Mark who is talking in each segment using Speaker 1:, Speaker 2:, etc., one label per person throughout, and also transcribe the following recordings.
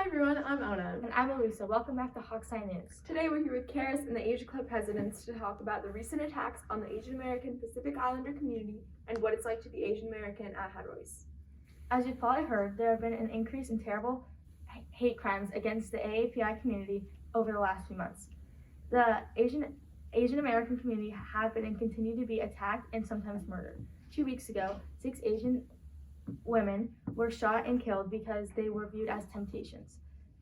Speaker 1: everyone, I'm Ona.
Speaker 2: And I'm Elisa. Welcome back to Hawkseye News.
Speaker 1: Today we're here with Charis and the Asia Club presidents to talk about the recent attacks on the Asian American Pacific Islander community and what it's like to be Asian American at Head-Royce.
Speaker 2: As you've probably heard, there have been an increase in terrible hate crimes against the AAPI community over the last few months. The Asian American community have been and continue to be attacked and sometimes murdered. 2 weeks ago, 6 Asian women were shot and killed because they were viewed as temptations.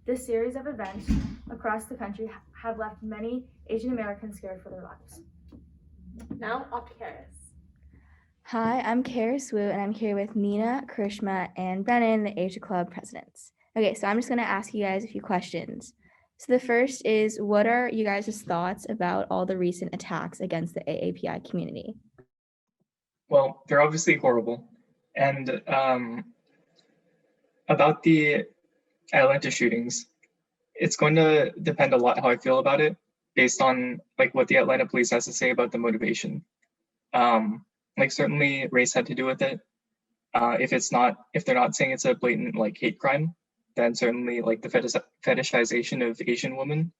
Speaker 2: This series of events across the country have left many Asian Americans scared for their lives.
Speaker 1: Now, off to Charis.
Speaker 3: Hi, I'm Charis Wu, and I'm here with Nina, Krishma, and Brennan, the Asia Club presidents. Okay, so I'm just going to ask you guys a few questions. So the first is, what are you guys' thoughts about all the recent attacks against the AAPI community?
Speaker 4: Well, they're obviously horrible. And about the Atlanta shootings, it's going to depend a lot how I feel about it based on like what the Atlanta police has to say about the motivation. Certainly race had to do with it. If they're not saying it's a blatant like hate crime, then certainly like the fetishization of Asian women.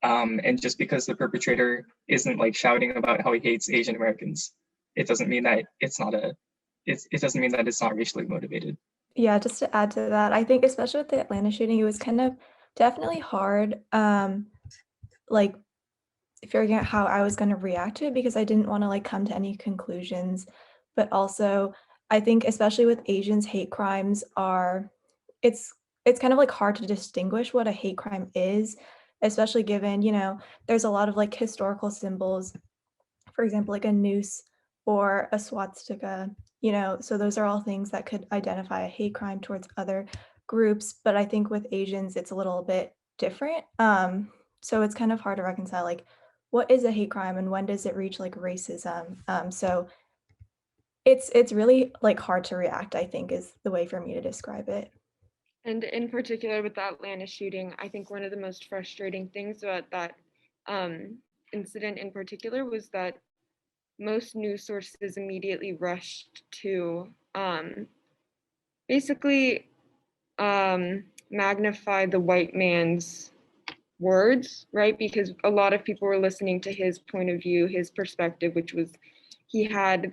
Speaker 4: And just because the perpetrator isn't like shouting about how he hates Asian Americans, it doesn't mean that it doesn't mean that it's not racially motivated.
Speaker 5: Yeah, just to add to that, I think especially with the Atlanta shooting, it was kind of definitely hard, like figuring out how I was going to react to it because I didn't want to like come to any conclusions. But also, I think especially with Asians, hate crimes it's kind of like hard to distinguish what a hate crime is, especially given, there's a lot of like historical symbols, for example, like a noose or a swastika, so those are all things that could identify a hate crime towards other groups. But I think with Asians, it's a little bit different. So it's kind of hard to reconcile, like, what is a hate crime and when does it reach like racism? So it's really like hard to react, I think, is the way for me to describe it.
Speaker 6: And in particular with the Atlanta shooting, I think one of the most frustrating things about that incident in particular was that most news sources immediately rushed to basically magnify the white man's words, right? Because a lot of people were listening to his point of view, his perspective, which was he had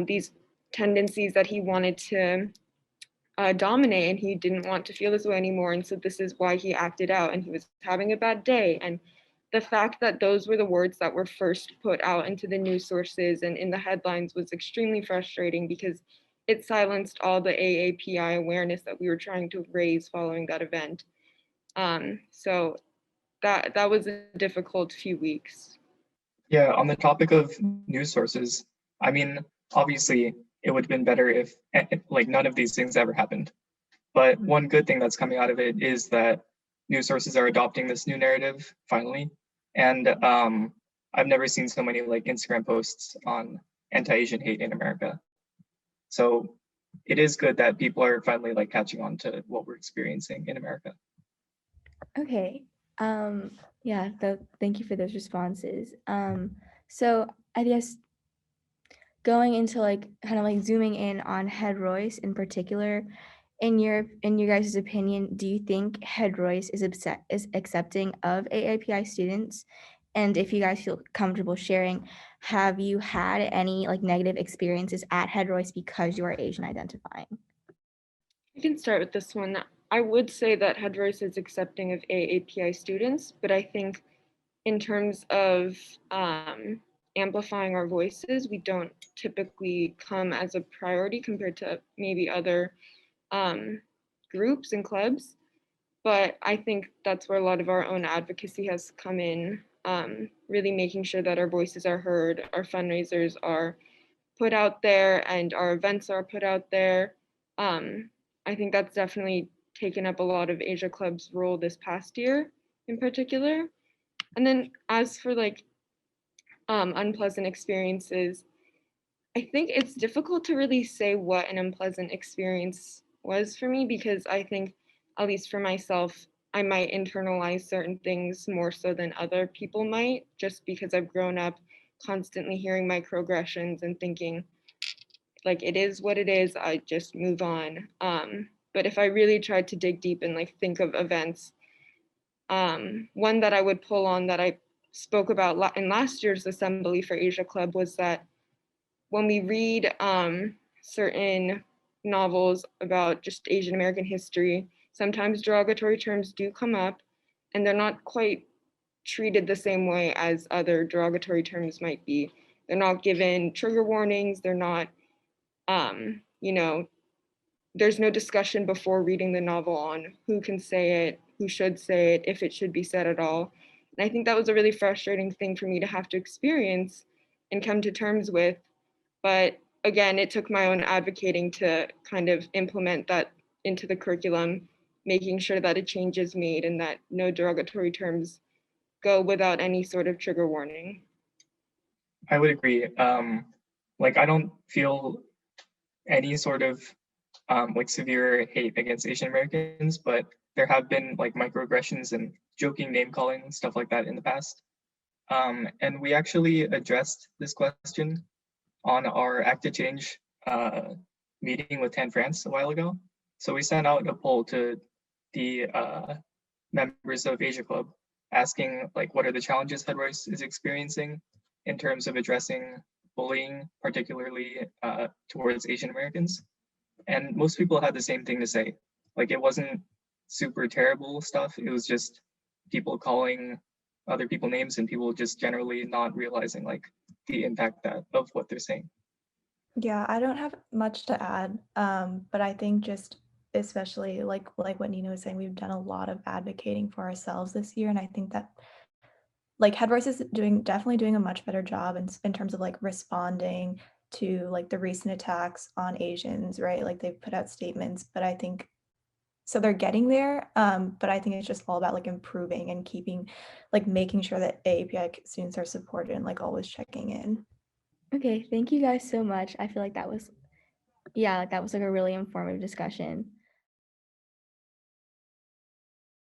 Speaker 6: these tendencies that he wanted to dominate, and he didn't want to feel this way anymore. And so this is why he acted out, and he was having a bad day. And the fact that those were the words that were first put out into the news sources and in the headlines was extremely frustrating because it silenced all the AAPI awareness that we were trying to raise following that event. So that was a difficult few weeks.
Speaker 4: Yeah, on the topic of news sources, I mean, obviously it would have been better if like none of these things ever happened. But one good thing that's coming out of it is that news sources are adopting this new narrative finally. And I've never seen so many like Instagram posts on anti-Asian hate in America. So it is good that people are finally like catching on to what we're experiencing in America.
Speaker 3: Okay. Yeah, thank you for those responses. So I guess going into like kind of like zooming in on HeadRoyce in particular, in your guys' opinion, do you think HeadRoyce is accepting of AAPI students? And if you guys feel comfortable sharing, have you had any like negative experiences at HeadRoyce because you are Asian identifying?
Speaker 6: I can start with this one. I would say that HeadRoyce is accepting of AAPI students, but I think in terms of amplifying our voices, we don't typically come as a priority compared to maybe other groups and clubs. But I think that's where a lot of our own advocacy has come in, really making sure that our voices are heard, our fundraisers are put out there, and our events are put out there. I think that's definitely taken up a lot of Asia Club's role this past year in particular. And then as for like unpleasant experiences, I think it's difficult to really say what an unpleasant experience was for me because I think, at least for myself, I might internalize certain things more so than other people might, just because I've grown up constantly hearing microaggressions and thinking like it is what it is, I just move on. But if I really tried to dig deep and like think of events, one that I would pull on that I spoke about in last year's Assembly for Asia Club was that when we read certain novels about just Asian American history, sometimes derogatory terms do come up, and they're not quite treated the same way as other derogatory terms might be. They're not given trigger warnings, they're not, you know, there's no discussion before reading the novel on who can say it, who should say it, if it should be said at all. And I think that was a really frustrating thing for me to have to experience and come to terms with. But again, it took my own advocating to kind of implement that into the curriculum, making sure that a change is made and that no derogatory terms go without any sort of trigger warning.
Speaker 4: I would agree. Like, I don't feel any sort of like severe hate against Asian Americans, but there have been like microaggressions and joking name calling and stuff like that in the past. And we actually addressed this question on our Act to Change meeting with Tan France a while ago. So we sent out a poll to the members of Asia Club asking like what are the challenges HeadRoyce is experiencing in terms of addressing bullying, particularly towards Asian Americans. And most people had the same thing to say. Like, it wasn't super terrible stuff. It was just people calling other people names and people just generally not realizing like the impact of what they're saying.
Speaker 5: Yeah, I don't have much to add, but I think just especially like what Nina was saying, we've done a lot of advocating for ourselves this year, and I think that like HeadRoyce is definitely doing a much better job in terms of like responding to like the recent attacks on Asians, right? Like they've put out statements, but I think so they're getting there. But I think it's just all about like improving and keeping like making sure that AAPI students are supported and like always checking in.
Speaker 3: Okay, thank you guys so much. I feel like that was like a really informative discussion.